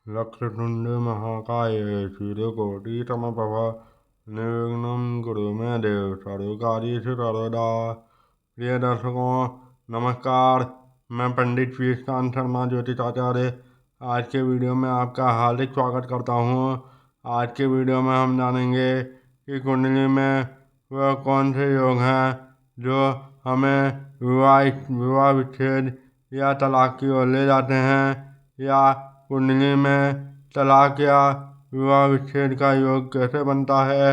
वक्रतुण्ड महाकाय सूर्यकोटि समप्रभ निर्विघ्नं कुरु मे देव सर्वकार्येषु सर्वदा। प्रिय दर्शकों नमस्कार, मैं पंडित श्रीकांत शर्मा ज्योतिषाचार्य आज के वीडियो में आपका हार्दिक स्वागत करता हूँ। आज के वीडियो में हम जानेंगे कि कुंडली में वह कौन से योग हैं जो हमें विवाह विच्छेद या तलाक की ओर ले जाते हैं, या कुंडली में तलाक या विवाह विच्छेद का योग कैसे बनता है।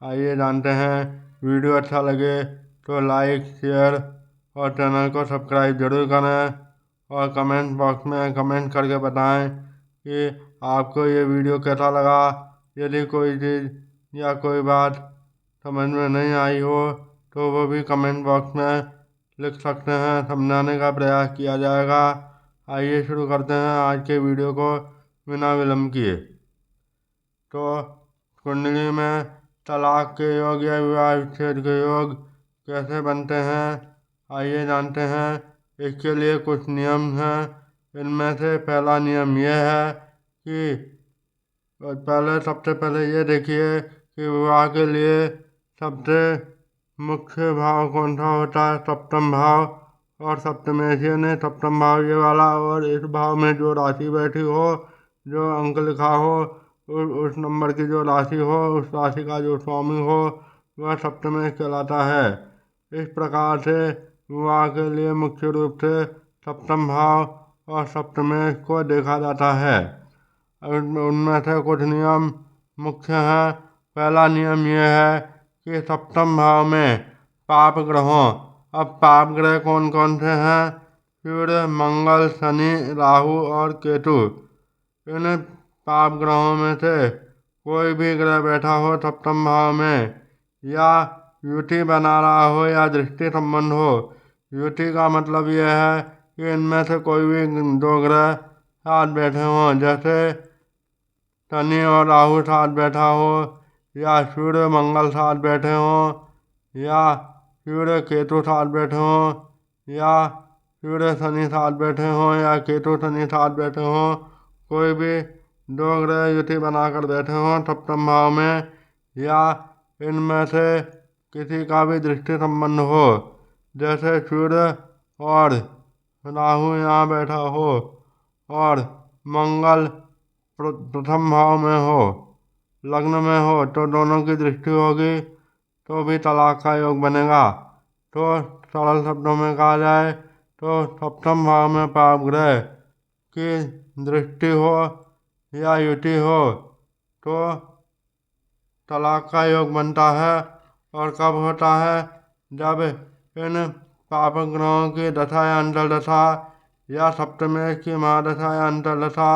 आइए जानते हैं। वीडियो अच्छा लगे तो लाइक शेयर और चैनल को सब्सक्राइब जरूर करें और कमेंट बॉक्स में कमेंट करके बताएं कि आपको ये वीडियो कैसा लगा। यदि कोई चीज़ या कोई बात समझ में नहीं आई हो तो वो भी कमेंट बॉक्स में लिख सकते हैं, समझाने का प्रयास किया जाएगा। आइए शुरू करते हैं आज के वीडियो को बिना विलम्ब किए। तो कुंडली में तलाक के योग या विवाह विच्छेद के योग कैसे बनते हैं, आइए जानते हैं। इसके लिए कुछ नियम हैं। इनमें से पहला नियम यह है कि सबसे पहले ये देखिए कि विवाह के लिए सबसे मुख्य भाव कौन सा होता है। सप्तम भाव और सप्तमेशीय ने सप्तम भाव ये वाला, और इस भाव में जो राशि बैठी हो, जो अंक लिखा हो, उस नंबर की जो राशि हो, उस राशि का जो स्वामी हो, वह सप्तमेश कहलाता है। इस प्रकार से विवाह के लिए मुख्य रूप से सप्तम भाव और सप्तमेश को देखा जाता है। उनमें से कुछ नियम मुख्य हैं। पहला नियम यह है कि सप्तम भाव में पाप ग्रहों, अब पाप ग्रह कौन कौन से हैं। सूर्य, मंगल, शनि, राहु और केतु। इन पाप ग्रहों में से कोई भी ग्रह बैठा हो सप्तम भाव में, या युति बना रहा हो या दृष्टि संबंध हो। युति का मतलब यह है कि इनमें से कोई भी दो ग्रह साथ बैठे हों, जैसे शनि और राहु साथ बैठा हो, या सूर्य मंगल साथ बैठे हों, या सूर्य केतु साथ बैठे हों, या सूर्य शनि साथ बैठे हों, या केतु शनि साथ बैठे हों। कोई भी दो ग्रह युति बनाकर बैठे हों सप्तम भाव में, या इनमें से किसी का भी दृष्टि संबंध हो, जैसे सूर्य और राहु यहाँ बैठा हो और मंगल प्रथम भाव में हो, लग्न में हो, तो दोनों की दृष्टि होगी तो भी तलाक का योग बनेगा। तो सरल शब्दों में कहा जाए तो सप्तम भाव में पाप ग्रह की दृष्टि हो या युति हो तो तलाक का योग बनता है। और कब होता है, जब इन पाप ग्रहों की दशा या अंतर्दशा या सप्तमेश की महादशा या अंतर्दशा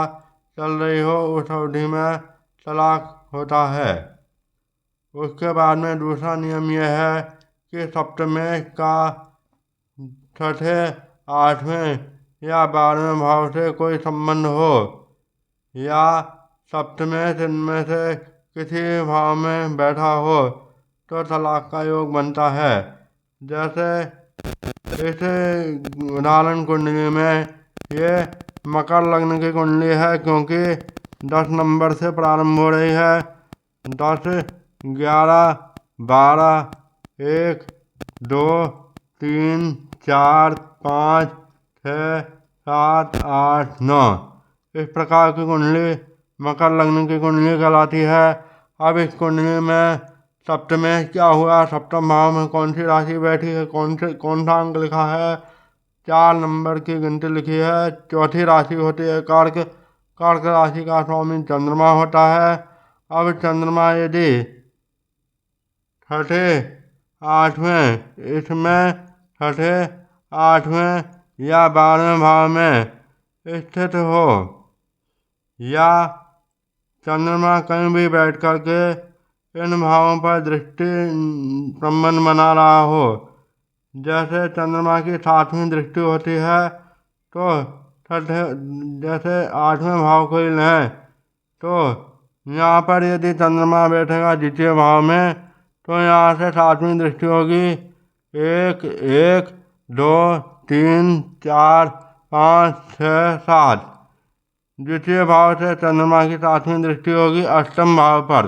चल रही हो, उस अवधि में तलाक होता है। उसके बाद में दूसरा नियम यह है कि सप्तमेश का छठे, आठवें या 12वें भाव से कोई संबंध हो, या सप्तमेश इनमें से किसी भाव में बैठा हो तो तलाक का योग बनता है। जैसे इस उदाहरण कुंडली में ये मकर लग्न की कुंडली है, क्योंकि 10 नंबर से प्रारंभ हो रही है। 10, 11, 12, 1, 2, 3, 4, 5, 6, 7, 8, 9 इस प्रकार की कुंडली मकर लग्न की कुंडली कहलाती है। अब इस कुंडली में सप्तमेश क्या हुआ, सप्तम भाव में कौन सी राशि बैठी है, कौन सा अंक लिखा है। 4 नंबर की गिनती लिखी है। चौथी राशि होती है कर्क। कर्क राशि का स्वामी चंद्रमा होता है। अब चंद्रमा यदि छठे, आठवें, इसमें छठे, आठवें या 12वें भाव में स्थित हो, या चंद्रमा कहीं भी बैठ करके इन भावों पर दृष्टि संबंध बना रहा हो, जैसे चंद्रमा की 7वीं दृष्टि होती है, तो छठे जैसे 8वें भाव को ही लें तो यहाँ पर यदि चंद्रमा बैठेगा द्वितीय भाव में, तो यहाँ से 7वीं दृष्टि होगी। 1, 1, 2, 3, 4, 5, 6, 7 द्वितीय भाव से चंद्रमा की 7वीं दृष्टि होगी अष्टम भाव पर।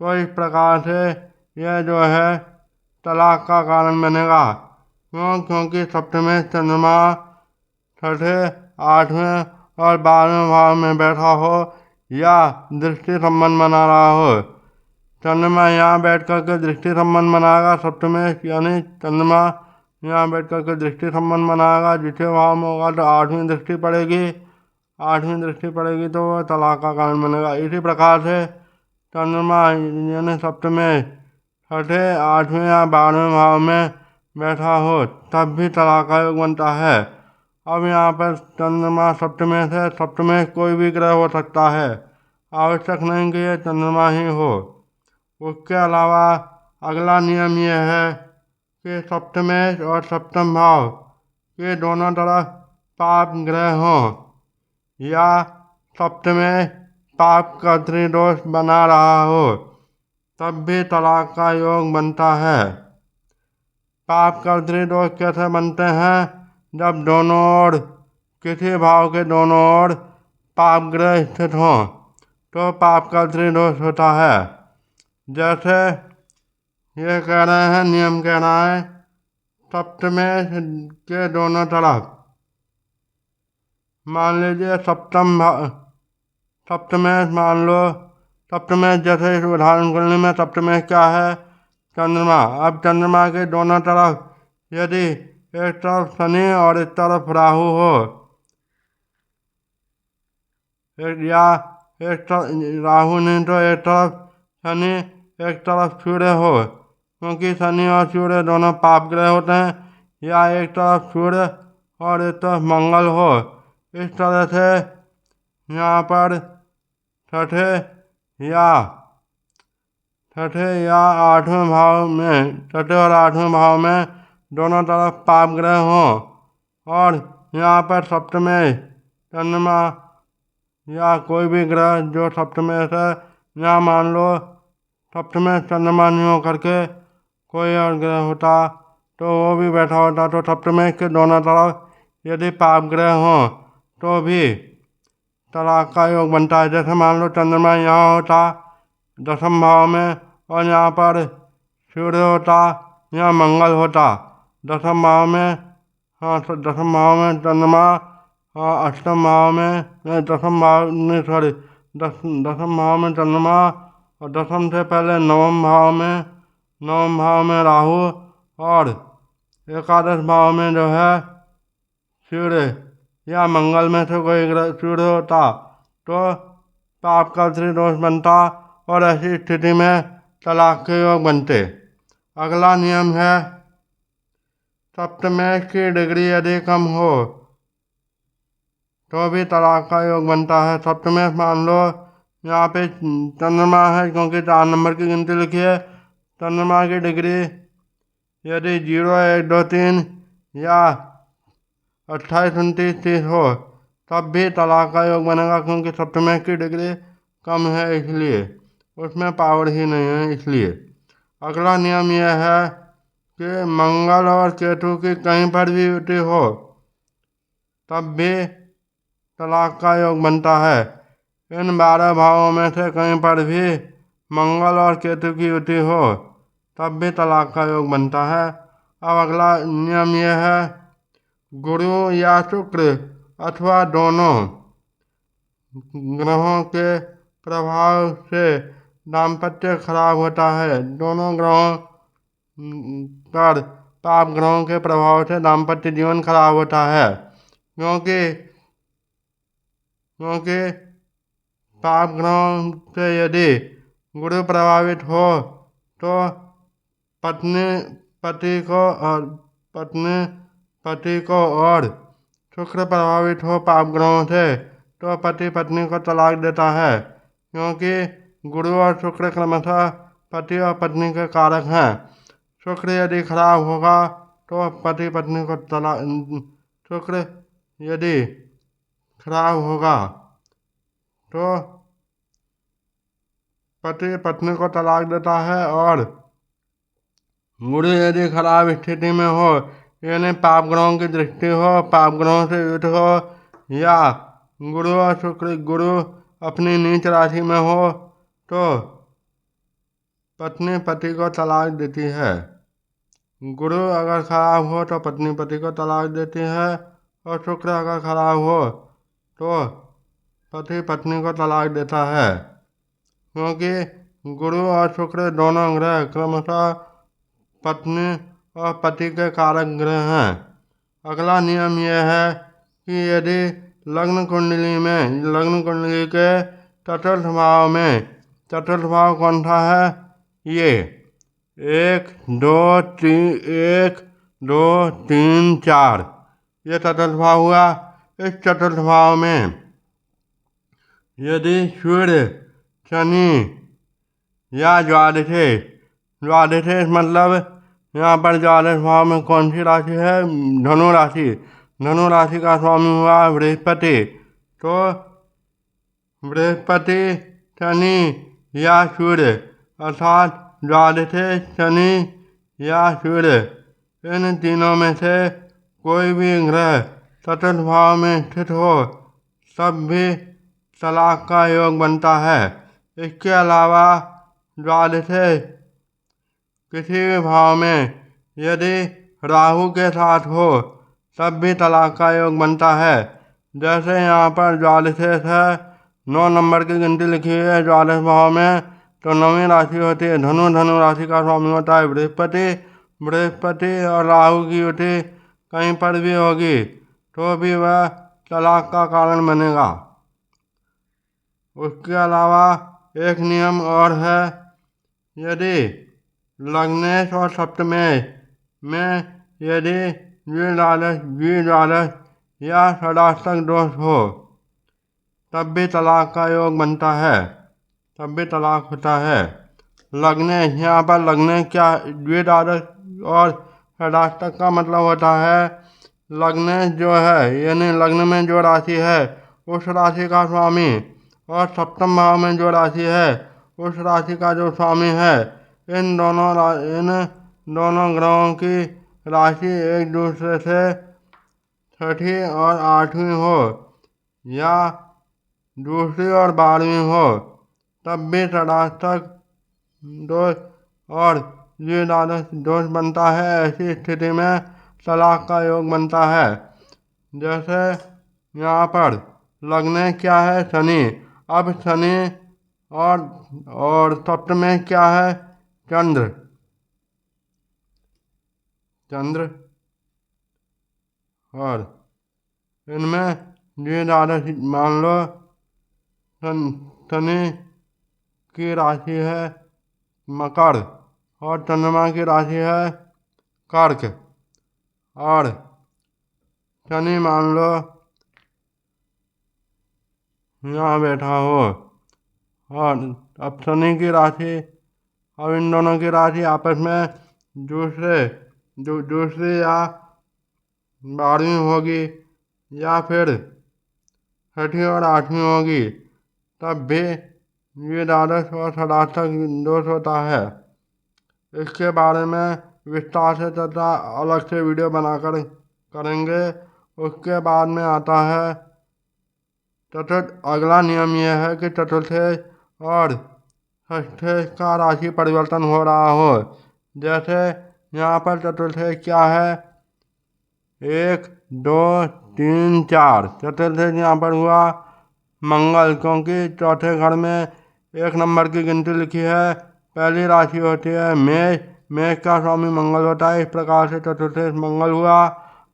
तो इस प्रकार से यह जो है तलाक का कारण बनेगा। क्योंकि सप्तमे चंद्रमा छठे, 8वें और 12वें भाव में बैठा हो या दृष्टि संबंध बना रहा हो। चंद्रमा यहाँ बैठ करके दृष्टि संबंध बनाएगा सप्तमे, यानी चंद्रमा यहाँ बैठ करके दृष्टि संबंध बनाएगा। द्वितीय भाव में होगा तो 8वीं दृष्टि पड़ेगी, 8वीं दृष्टि पड़ेगी तो वह तलाक का कारण बनेगा। इसी प्रकार से चंद्रमा यानी सप्तमे छठे, 8वें या 12वें भाव में बैठा हो तब भी तलाक का योग बनता है। अब यहाँ पर चंद्रमा सप्तमे से, सप्तमे कोई भी ग्रह हो सकता है, आवश्यक नहीं कि यह चंद्रमा ही हो। उसके अलावा अगला नियम यह है कि सप्तमे और सप्तम भाव के दोनों तरफ पाप ग्रह हों या सप्तमे पाप का त्रिदोष बना रहा हो तब भी तलाक का योग बनता है। पाप का त्रिदोष कैसे बनते हैं? जब दोनों ओर, किसी भाव के दोनों ओर पाप ग्रह स्थित हों तो पाप का त्रिदोष होता है। जैसे ये कह रहे हैं, नियम कह रहा है सप्तमे के दोनों तरफ, मान लीजिए सप्तमे मान लो, सप्तमे जैसे इस उदाहरण कुंडली में सप्तमे क्या है? चंद्रमा। अब चंद्रमा के दोनों तरफ यदि एक तरफ शनि और एक तरफ राहु हो, या एक तरफ राहु नहीं तो एक तरफ शनि, एक तरफ सूर्य हो, क्योंकि शनि और सूर्य दोनों पाप ग्रह होते हैं, या एक तरफ सूर्य और एक तरफ मंगल हो। इस तरह से यहाँ पर छठे या 8वें भाव में, छठे और 8वें भाव में दोनों तरफ पाप ग्रह हों, और यहाँ पर सप्तमे चंद्रमा या कोई भी ग्रह जो सप्तमे से, या मान लो सप्तमे चंद्रमा नहीं हो करके कोई और ग्रह होता तो वो भी बैठा होता, तो सप्तमे के दोनों तरफ यदि पाप ग्रह हों तो भी तलाक का योग बनता है। जैसे मान लो चंद्रमा यहाँ होता 10वें भाव में और यहाँ पर सूर्य होता या मंगल होता 10वें भाव में, हाँ 10वें भाव में चंद्रमा, हाँ 8वें भाव में, 10वें भाव नहीं सॉरी 10वें भाव में चंद्रमा, और 10वें से पहले 9वें भाव में राहु, और 11वें भाव में जो है सूर्य या मंगल में से कोई ग्रह सूर्य होता तो पाप का त्रिदोष बनता और ऐसी स्थिति में तलाक के योग बनते। अगला नियम है सप्तमे की डिग्री यदि कम हो तो भी तलाक का योग बनता है। सप्तमे मान लो यहाँ पे चंद्रमा है, क्योंकि 4 नंबर की गिनती लिखी है, चंद्रमा की डिग्री यदि 0, 1, 2, 3 या 28, 29, 30 हो तब भी तलाक का योग बनेगा, क्योंकि सप्तमे की डिग्री कम है, इसलिए उसमें पावर ही नहीं है इसलिए। अगला नियम यह है कि मंगल और केतु की कहीं पर भी युति हो तब भी तलाक का योग बनता है। इन 12 भावों में से कहीं पर भी मंगल और केतु की युति हो तब भी तलाक का योग बनता है। अब अगला नियम यह है गुरु या शुक्र अथवा दोनों ग्रहों के प्रभाव से दाम्पत्य खराब होता है। दोनों ग्रहों पर पाप ग्रहों के प्रभाव से दाम्पत्य जीवन खराब होता है, क्योंकि पाप ग्रहों से यदि गुरु प्रभावित हो तो पत्नी पति को और शुक्र प्रभावित हो पाप ग्रहों से तो पति पत्नी को तलाक देता है, क्योंकि गुरु और शुक्र क्रमशः पति और पत्नी के कारक हैं। शुक्र यदि खराब होगा तो पति पत्नी को तलाक, शुक्र यदि खराब होगा तो पति पत्नी को तलाक देता है, और गुरु यदि खराब स्थिति में हो, यानी पाप ग्रहों की दृष्टि हो, पाप ग्रहों से युद्ध हो, या गुरु और शुक्र गुरु अपनी नीच राशि में हो तो पत्नी पति को तलाक देती है। गुरु अगर खराब हो तो पत्नी पति को तलाक देती है और शुक्र अगर खराब हो तो पति पत्नी को तलाक देता है, क्योंकि गुरु और शुक्र दोनों ग्रह क्रमशः पत्नी और पति के कारक ग्रह हैं। अगला नियम यह है कि यदि लग्न कुंडली के चतुर्थ भाव में, चतुर्थ भाव कौन सा है, ये 1 2 3 4 ये चतुर्थ भाव हुआ। इस चतुर्थ भाव में यदि सूर्य शनि या द्वादशेश मतलब यहाँ पर द्वादश भाव में कौन सी राशि है, धनु राशि। धनु राशि का स्वामी हुआ बृहस्पति, तो बृहस्पति शनि या सूर्य अर्थात द्वादशेश शनि या सूर्य, इन तीनों में से कोई भी ग्रह चतुर्थ भाव में स्थित हो तब भी तलाक का योग बनता है। इसके अलावा द्वादशेश किसी भी भाव में यदि राहु के साथ हो तब भी तलाक का योग बनता है। जैसे यहाँ पर द्वादशेश है, 9 नंबर की गिनती लिखी हुई है द्वादश भाव में, तो 9वीं राशि होती है धनु। धनु राशि का स्वामी होता है बृहस्पति। बृहस्पति और राहु की युति कहीं पर भी होगी तो भी वह तलाक का कारण बनेगा। उसके अलावा एक नियम और है, यदि लग्नेश और सप्तमेश में यदि द्विद्वादश या षडाष्टक दोष हो तब भी तलाक का योग बनता है, तब भी तलाक होता है। लग्नेश, यहाँ पर लग्नेश क्या, द्विद्वादश और षडाष्टक का मतलब होता है लग्नेश जो है यानी लग्न में जो राशि है उस राशि का स्वामी और सप्तम भाव में जो राशि है उस राशि का जो स्वामी है, इन दोनों ग्रहों की राशि एक दूसरे से छठी और आठवीं हो या दूसरी और 12वीं हो तब भी षडाष्टक दोष और द्विद्वादश दोष बनता है। ऐसी स्थिति में तलाक का योग बनता है। जैसे यहाँ पर लग्न क्या है, शनि। अब शनि और सप्तमेश क्या है, चंद्र। और इनमें द्विद्वादश मान लो, शनि की राशि है मकर और चंद्रमा की राशि है कर्क, और शनि मान लो यहाँ बैठा हो, और अब शनि की राशि, अब इन दोनों की राशि आपस में दूसरी या 12वीं होगी या फिर छठी और 8वीं होगी तब भी द्विद्वादश और षडाष्टक दोष होता है। इसके बारे में विस्तार से चर्चा अलग से वीडियो बनाकर करेंगे। उसके बाद में आता है अगला नियम यह है कि चतुर्थेश और षष्ठेश का राशि परिवर्तन हो रहा हो। जैसे यहाँ पर चतुर्थेश क्या है, 1 2 3 4 चतुर्थेश यहाँ पर हुआ मंगल, क्योंकि चौथे घर में 1 नंबर की गिनती लिखी है। पहली राशि होती है मेष, मेष का स्वामी मंगल होता है। इस प्रकार से चतुर्थेश मंगल हुआ।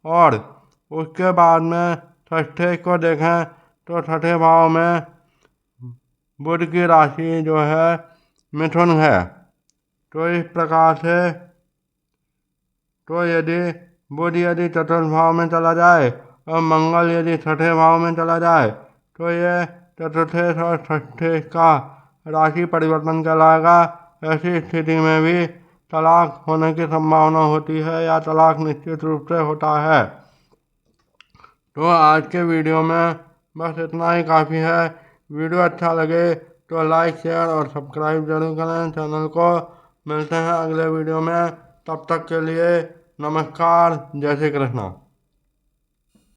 और उसके बाद में षष्ठेश को देखें तो छठे भाव में बुध की राशि जो है मिथुन है। तो इस प्रकार से तो यदि बुध यदि चतुर्थ भाव में चला जाए और मंगल यदि छठे भाव में चला जाए तो ये चतुर्थेश और षष्ठेश का राशि परिवर्तन कहलाएगा। ऐसी स्थिति में भी तलाक होने की संभावना होती है या तलाक निश्चित रूप से होता है। तो आज के वीडियो में बस इतना ही काफ़ी है। वीडियो अच्छा लगे तो लाइक शेयर और सब्सक्राइब जरूर करें चैनल को। मिलते हैं अगले वीडियो में, तब तक के लिए नमस्कार, जय श्री कृष्ण।